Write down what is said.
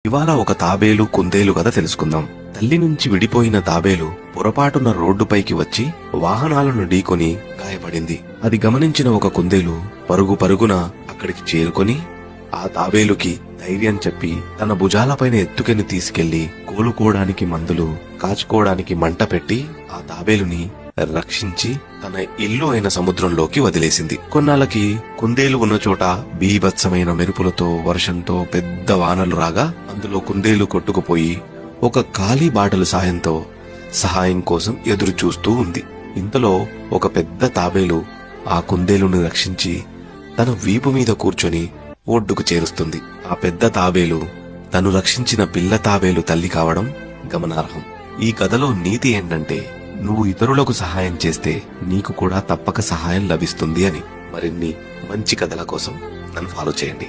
ఇవాళ ఒక తాబేలు కుందేలు కథ తెలుసుకుందాం. తల్లి నుంచి విడిపోయిన తాబేలు పొరపాటున రోడ్డుపైకి వచ్చి వాహనాలను ఢీకొని గాయపడింది. అది గమనించిన ఒక కుందేలు పరుగు పరుగున అక్కడికి చేరుకొని ఆ తాబేలుకి ధైర్యం చెప్పి తన భుజాలపైన ఎత్తుకెని తీసుకెళ్లి కోలుకోవడానికి మందులు, కాచుకోవడానికి మంట పెట్టి ఆ తాబేలుని రక్షించి తన ఇల్లు అయిన సముద్రంలోకి వదిలేసింది. కొన్నాళ్ళకి కుందేలు ఉన్న చోట బీభత్సమైన మెరుపులతో, వర్షంతో పెద్ద వానలు రాగా అందులో కుందేలు కొట్టుకుపోయి ఒక ఖాళీ బాటలు సాయంతో సహాయం కోసం ఎదురు చూస్తూ ఉంది. ఇంతలో ఒక పెద్ద తాబేలు ఆ కుందేలును రక్షించి తన వీపు మీద కూర్చొని ఒడ్డుకు చేరుస్తుంది. ఆ పెద్ద తాబేలు తను రక్షించిన పిల్ల తాబేలు తల్లి కావడం గమనార్హం. ఈ కథలో నీతి ఏంటంటే, నువ్వు ఇతరులకు సహాయం చేస్తే నీకు కూడా తప్పక సహాయం లభిస్తుంది అని. మరిన్ని మంచి కథల కోసం నన్ను ఫాలో చేయండి.